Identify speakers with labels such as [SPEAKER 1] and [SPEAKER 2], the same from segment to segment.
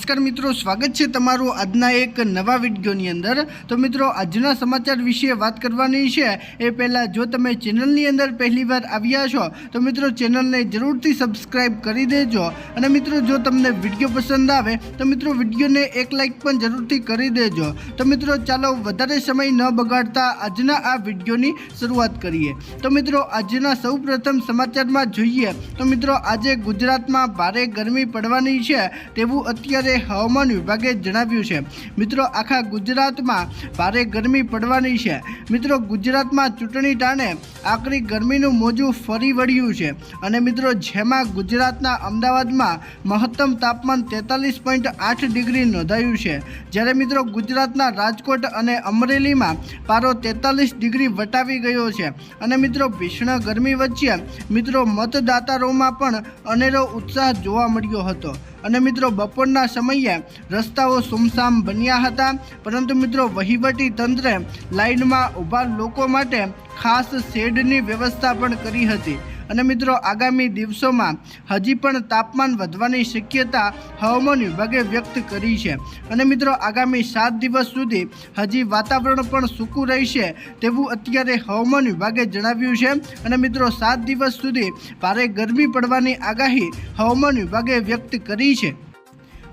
[SPEAKER 1] નમસ્કાર મિત્રો, સ્વાગત છે તમારું આજના એક નવા વિડીયોની અંદર। તો મિત્રો, આજના સમાચાર વિશે વાત કરવાની છે એ પહેલાં જો તમે ચેનલની અંદર પહેલીવાર આવ્યા છો તો મિત્રો ચેનલને જરૂરથી સબસ્ક્રાઈબ કરી દેજો। અને મિત્રો, જો તમને વિડીયો પસંદ આવે તો મિત્રો વિડીયોને એક લાઇક પણ જરૂરથી કરી દેજો। તો મિત્રો, ચાલો વધારે સમય ન બગાડતા આજના આ વિડીયોની શરૂઆત કરીએ। તો મિત્રો, આજના સૌ પ્રથમ સમાચારમાં જોઈએ તો મિત્રો, આજે ગુજરાતમાં ભારે ગરમી પડવાની છે તેવું અત્યારે હવામાન વિભાગે જણાવ્યું છે। મિત્રો, આખા ગુજરાતમાં ભારે ગરમી પડવાની છે। મિત્રો, ગુજરાતમાં ચૂંટણી ટાણે આકરી ગરમીનું મોજું ફરી વળ્યું છે અને મિત્રો જેમાં ગુજરાતના અમદાવાદમાં મહત્તમ તાપમાન 43.8 ડિગ્રી નોંધાયું છે, જ્યારે મિત્રો ગુજરાતના રાજકોટ અને અમરેલીમાં પારો 43 ડિગ્રી વટાવી ગયો છે। અને મિત્રો, ભીષણ ગરમી વચ્ચે મિત્રો મતદાતાઓમાં પણ અનેરો ઉત્સાહ જોવા મળ્યો હતો અને મિત્રો બપોરના સમયે રસ્તાઓ સુમસામ બન્યા હતા, પરંતુ મિત્રો વહીવટી તંત્રે લાઇનમાં ઊભા લોકો માટે ખાસ શેડની વ્યવસ્થા પણ કરી હતી। અને મિત્રો, આગામી દિવસોમાં હજી પણ તાપમાન વધવાની શક્યતા હવામાન વિભાગે વ્યક્ત કરી છે અને મિત્રો આગામી 7 દિવસ સુધી હજી વાતાવરણ પણ સૂકું રહેશે તેવું અત્યારે હવામાન વિભાગે જણાવ્યું છે। અને મિત્રો 7 દિવસ સુધી ભારે ગરમી પડવાની આગાહી હવામાન વિભાગે વ્યક્ત કરી છે।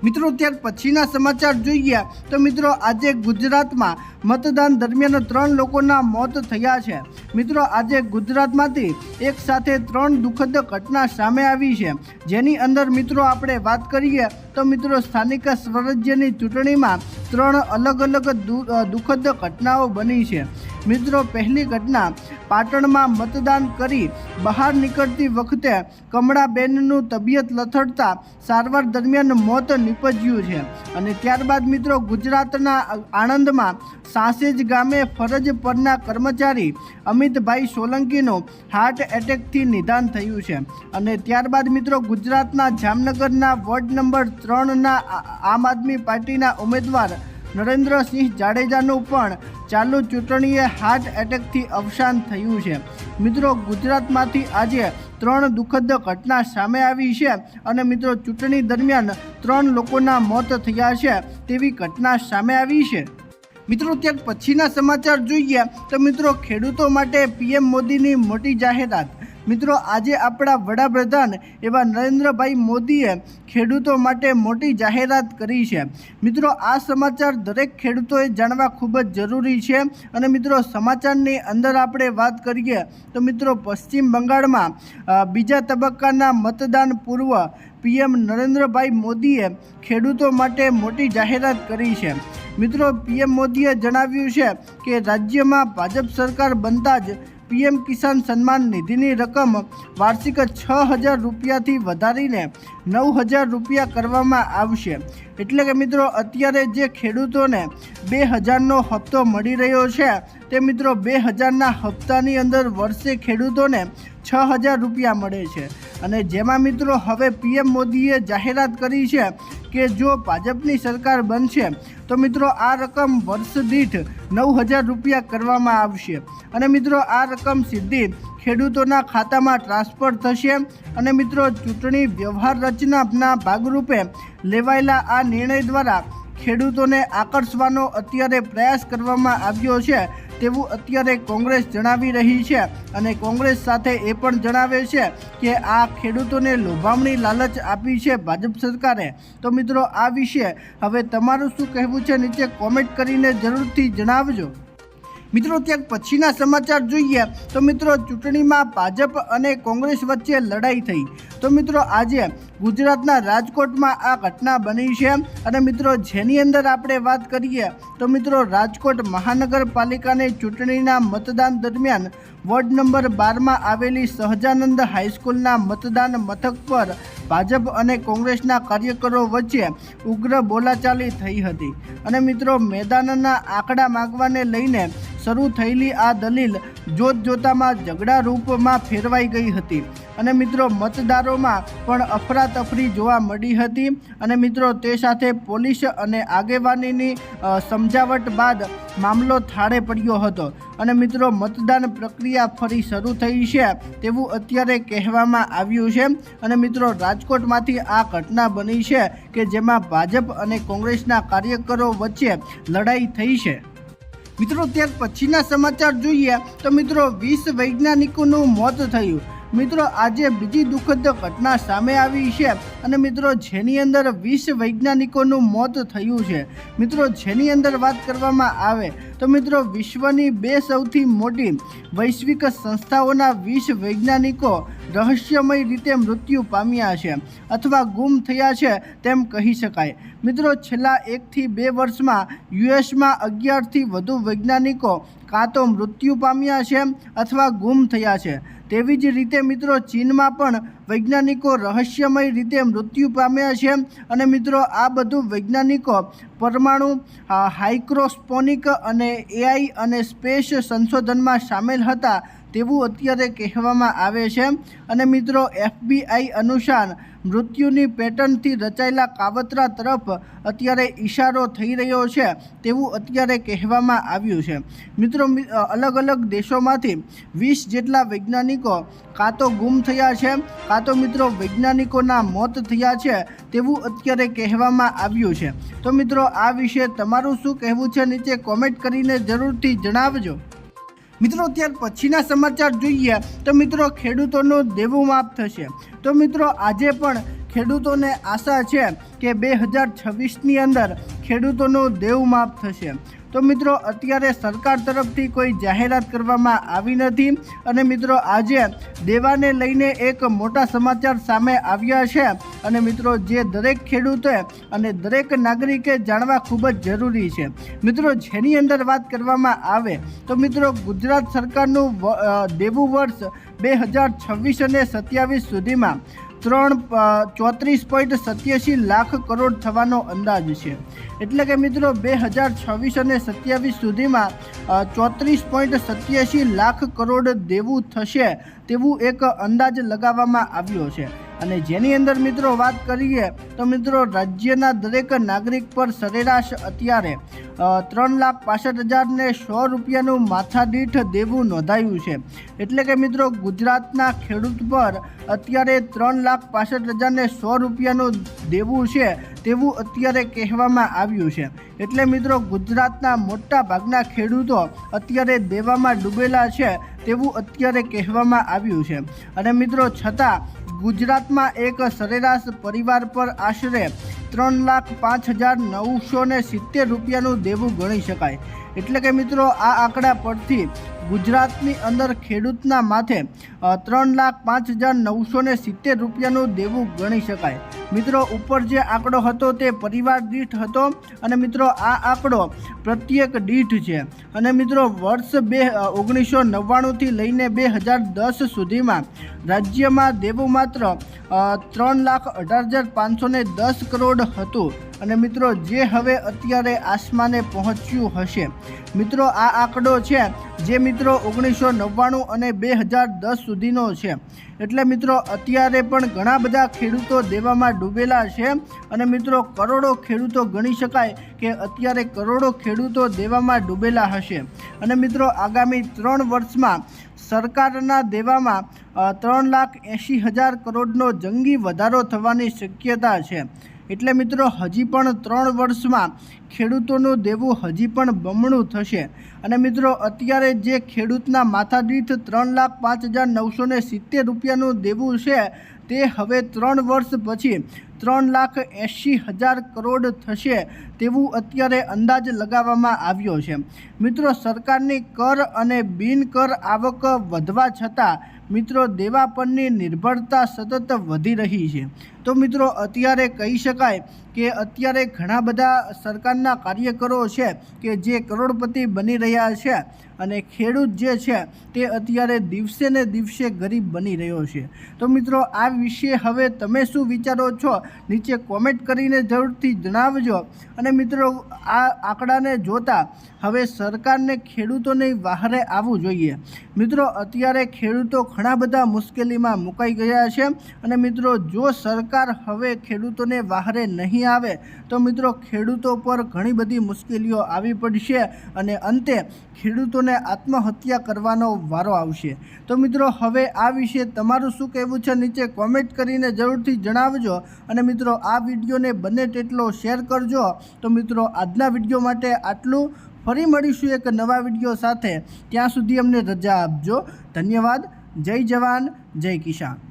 [SPEAKER 1] મિત્રો, ત્યાર પછીના સમાચાર જોઈએ તો મિત્રો, આજે ગુજરાતમાં મતદાન દરમિયાન 3 લોકોના મોત થયા છે। મિત્રો, આજે ગુજરાતમાંથી એક સાથે 3 દુઃખદ ઘટના સામે આવી છે, જેની અંદર મિત્રો આપણે વાત કરીએ તો મિત્રો સ્થાનિક સ્વરાજ્યની ચૂંટણીમાં 3 અલગ અલગ દુઃખદ ઘટનાઓ બની છે। મિત્રો, પહેલી ઘટના પાટણમાં મતદાન કરી બહાર નીકળતી વખતે કમળાબેનનું તબિયત લથડતા સારવાર દરમિયાન મોત નીપજ્યું છે। અને ત્યારબાદ મિત્રો ગુજરાતના આણંદમાં સાસેજ ગામે ફરજ પરના કર્મચારી અમિતભાઈ સોલંકીનું હાર્ટ એટેકથી નિદાન થયું છે। અને ત્યારબાદ મિત્રો ગુજરાતના જામનગરના વોર્ડ નંબર 3ના આમ આદમી પાર્ટીના ઉમેદવાર નરેન્દ્રસિંહ જાડેજાનું પણ ચાલુ ચૂંટણીએ હાર્ટ એટેકથી અવસાન થયું છે। મિત્રો, ગુજરાતમાંથી આજે 3 દુઃખદ ઘટના સામે આવી છે અને મિત્રો ચૂંટણી દરમિયાન 3 લોકોના મોત થયા છે તેવી ઘટના સામે આવી છે। મિત્રો, ત્યાર પછીના સમાચાર જોઈએ તો મિત્રો ખેડૂતો માટે પીએમ મોદીની મોટી જાહેરાત। મિત્રો, આજે આપણા વડાપ્રધાન એવા નરેન્દ્રભાઈ મોદીએ ખેડૂતો માટે મોટી જાહેરાત કરી છે। મિત્રો, આ સમાચાર દરેક ખેડૂતોએ જાણવા ખૂબ જ જરૂરી છે। અને મિત્રો સમાચારની અંદર આપણે વાત કરીએ તો મિત્રો પશ્ચિમ બંગાળમાં બીજા તબક્કાના મતદાન પૂર્વ પીએમ નરેન્દ્રભાઈ મોદીએ ખેડૂતો માટે મોટી જાહેરાત કરી છે। મિત્રો, પીએમ મોદીએ જણાવ્યું છે કે રાજ્યમાં ભાજપ સરકાર બનતા જ પીએમ કિસાન સન્માન નિધિની રકમ વાર્ષિક 6,000 રૂપિયાથી વધારીને 9,000 રૂપિયા કરવામાં આવશે। એટલે કે મિત્રો અત્યારે જે ખેડૂતોને 2,000નો હપ્તો મળી રહ્યો છે તે મિત્રો 2,000ના હપ્તાની અંદર વર્ષે ખેડૂતોને 6,000 રૂપિયા મળે છે। અને જેમાં મિત્રો હવે પીએમ મોદીએ જાહેરાત કરી છે કે જો ભાજપની સરકાર બનશે તો મિત્રો આ રકમ વર્ષ દીઠ 9,000 રૂપિયા કરવામાં આવશે અને મિત્રો આ રકમ સીધી ખેડૂતોના ખાતામાં ટ્રાન્સફર થશે। અને મિત્રો ચૂંટણી વ્યવહાર રચનાના ભાગરૂપે લેવાયેલા આ નિર્ણય દ્વારા ખેડૂતોને આકર્ષવાનો અત્યારે પ્રયાસ કરવામાં આવ્યો છે તેવું અત્યારે કોંગ્રેસ જણાવી રહી છે। અને કોંગ્રેસ સાથે એ પણ જણાવે છે કે આ ખેડૂતોને લોભામણી લાલચ આપી છે ભાજપ સરકારે। તો મિત્રો આ વિશે હવે તમારું શું કહેવું છે નીચે કોમેન્ટ કરીને જરૂરથી જણાવજો। મિત્રો, ત્યાર પછીના સમાચાર જોઈએ તો મિત્રો ચૂંટણીમાં ભાજપ અને કોંગ્રેસ વચ્ચે લડાઈ થઈ। તો મિત્રો આજે ગુજરાતના રાજકોટમાં આ ઘટના બની છે અને મિત્રો જેની અંદર આપણે વાત કરીએ તો મિત્રો રાજકોટ મહાનગરપાલિકાની ચૂંટણીના મતદાન દરમિયાન વોર્ડ નંબર 12માં આવેલી સહજાનંદ હાઈસ્કૂલના મતદાન મથક પર ભાજપ અને કોંગ્રેસના કાર્યકરો વચ્ચે ઉગ્ર બોલાચાલી થઈ હતી અને મિત્રો મેદાનના આંકડા માંગવાને લઈને શરૂ થયેલી આ દલીલ જોતજોતામાં ઝઘડા રૂપમાં ફેરવાઈ ગઈ હતી અને મિત્રો મતદારોમાં પણ અફરાતફરી જોવા મળી હતી અને મિત્રો તે સાથે પોલીસ અને આગેવાનીની સમજાવટ બાદ મામલો થાળે પડ્યો હતો અને મિત્રો મતદાન પ્રક્રિયા ફરી શરૂ થઈ છે તેવું અત્યારે કહેવામાં આવ્યું છે અને મિત્રો રાજકોટમાંથી આ ઘટના બની છે કે જેમાં ભાજપ અને કોંગ્રેસના કાર્યકરો વચ્ચે લડાઈ થઈ છે। મિત્રો ત્યાર પછીના સમાચાર જોઈએ તો મિત્રો 20 વૈજ્ઞાનિકોનું મોત થયું। મિત્રો આજે બીજી દુઃખદ ઘટના સામે આવી છે અને મિત્રો જેની અંદર 20 વૈજ્ઞાનિકોનું મોત થયું છે। મિત્રો જેની અંદર વાત કરવામાં આવે તો મિત્રો વિશ્વની 2 સૌથી મોટી વૈશ્વિક સંસ્થાઓના 20 વૈજ્ઞાનિકો રહસ્યમય રીતે મૃત્યુ પામ્યા છે અથવા ગુમ થયા છે તેમ કહી શકાય। મિત્રો છેલ્લા 1 થી 2 વર્ષમાં યુએસમાં 11થી વધુ વૈજ્ઞાનિકો કાં તો મૃત્યુ પામ્યા છે અથવા ગુમ થયા છે। તેવી જ રીતે મિત્રો ચીનમાં પણ વૈજ્ઞાનિકો રહસ્યમય રીતે મૃત્યુ પામ્યા છે અને મિત્રો આ બધું વૈજ્ઞાનિકો પરમાણુ હાઇક્રોસ્પોનિક અને એઆઈ અને સ્પેસ સંશોધનમાં સામેલ હતા તેવું અત્યારે કહેવામાં આવે છે અને મિત્રો FBI અનુસાર મૃત્યુની પેટર્નથી રચાયેલા કાવતરા તરફ અત્યારે ઇશારો થઈ રહ્યો છે તેવું અત્યારે કહેવામાં આવ્યું છે। મિત્રો અલગ અલગ દેશોમાંથી 20 જેટલા વૈજ્ઞાનિકો કાં તો ગુમ થયા છે કાં તો મિત્રો વૈજ્ઞાનિકોના મોત થયા છે તેવું અત્યારે કહેવામાં આવ્યું છે। તો મિત્રો આ વિશે તમારું શું કહેવું છે નીચે કોમેન્ટ કરીને જરૂરથી જણાવજો। મિત્રો ત્યાર પછીના સમાચાર જોઈએ તો મિત્રો ખેડૂતોનું દેવું માફ થશે। તો મિત્રો આજે પણ ખેડૂતોને આશા છે કે 2026ની અંદર ખેડૂતોનું દેવું માફ થશે। તો મિત્રો અત્યારે સરકાર તરફથી કોઈ જાહેરાત કરવામાં આવી નથી અને મિત્રો આજે દેવાને લઈને એક મોટા સમાચાર સામે આવ્યા છે અને મિત્રો જે દરેક ખેડૂતે અને દરેક નાગરિકે જાણવા ખૂબ જ જરૂરી છે। મિત્રો જેની અંદર વાત કરવામાં આવે તો મિત્રો ગુજરાત સરકારનું દેવું વર્ષ 2026 અને 27 સુધીમાં 34.87 લાખ કરોડ થવાનો અંદાજ છે। એટલે કે મિત્રો 2026 અને 27 સુધીમાં 34.87 લાખ કરોડ દેવું થશે તેવું એક અંદાજ લગાવવામાં આવ્યો છે અને જેની અંદર મિત્રો વાત કરીએ તો મિત્રો રાજ્યના દરેક નાગરિક પર સરેરાશ અત્યારે 3,65,100 રૂપિયાનું માથાદીઠ દેવું નોંધાયું છે। એટલે કે મિત્રો ગુજરાતના ખેડૂત પર અત્યારે 3,65,100 રૂપિયાનું દેવું છે તેવું અત્યારે કહેવામાં આવ્યું છે। એટલે મિત્રો ગુજરાતના મોટા ભાગના ખેડૂતો અત્યારે દેવામાં ડૂબેલા છે તેવું અત્યારે કહેવામાં આવ્યું છે અને મિત્રો છતાં ગુજરાતમાં એક સરેરાશ પરિવાર પર આશરે 3,05,970 રૂપિયાનું દેવું ગણી શકાય। એટલે કે મિત્રો આ આંકડા પરથી ગુજરાતની અંદર ખેડૂતના માથે 3,05,970 રૂપિયાનું દેવું ગણી શકાય। મિત્રો ઉપર જે આંકડો હતો તે પરિવાર દીઠ હતો અને મિત્રો આ આંકડો પ્રત્યેક દીઠ છે અને મિત્રો વર્ષ 1999થી લઈને 2010 સુધીમાં રાજ્યમાં દેવું માત્ર 3,18,510 કરોડ હતું અને મિત્રો જે હવે અત્યારે આસમાને પહોંચ્યું હશે। મિત્રો આ આંકડો છે જે મિત્રો 1999 અને 2010 સુધીનો છે। એટલે મિત્રો અત્યારે પણ ઘણા બધા ખેડૂતો દેવામાં ડૂબેલા છે અને મિત્રો કરોડો ખેડૂતો ગણી શકાય કે અત્યારે કરોડો ખેડૂતો દેવામાં ડૂબેલા હશે અને મિત્રો આગામી 3 વર્ષમાં સરકારના દેવામાં 3,80,000 કરોડનો જંગી વધારો થવાની શક્યતા છે। એટલે મિત્રો હજી પણ 3 વર્ષમાં ખેડૂતોનું દેવું હજી પણ બમણું થશે અને મિત્રો અત્યારે જે ખેડૂતના માથાદીઠ 3,05,970 રૂપિયાનું દેવું છે તે હવે 3 વર્ષ પછી 3,80,000 કરોડ થશે તેવું અત્યારે અંદાજ લગાવવામાં આવ્યો છે। મિત્રો સરકારની કર અને બિનકર આવક વધવા છતાં મિત્રો દેવા પરની નિર્ભરતા સતત વધી રહી છે। તો મિત્રો અત્યારે કહી શકાય કે અત્યારે ઘણા બધા સરકારના કાર્યકરો છે કે જે કરોડપતિ બની રહ્યા છે અને ખેડૂત જે છે તે અત્યારે દિવસે ને દિવસે ગરીબ બની રહ્યો છે। તો મિત્રો આ વિશે હવે તમે શું વિચારો છો નીચે કોમેન્ટ કરીને જરૂરથી જણાવજો અને મિત્રો આ આંકડાને જોતા હવે સરકારને ખેડૂતોની વહારે આવવું જોઈએ। મિત્રો અત્યારે ખેડૂતો ઘણા બધા મુશ્કેલીમાં મુકાઈ ગયા છે અને મિત્રો જો સરકાર હવે ખેડૂતોને વહારે નહીં આવે તો મિત્રો ખેડૂતો પર ઘણી બધી મુશ્કેલીઓ આવી પડશે અને અંતે ખેડૂતોને આત્મહત્યા કરવાનો વારો આવશે। તો મિત્રો હવે આ વિશે તમારું શું કહેવું છે નીચે કોમેન્ટ કરીને જરૂરથી જણાવજો અને મિત્રો આ વિડીયોને બને તેટલો શેર કરજો। તો મિત્રો આજના વિડીયો માટે આટલું। ફરી મળીશું એક નવા વિડીયો સાથે, ત્યાં સુધી અમને રજા આપજો। ધન્યવાદ। જય જવાન, જય કિસાન।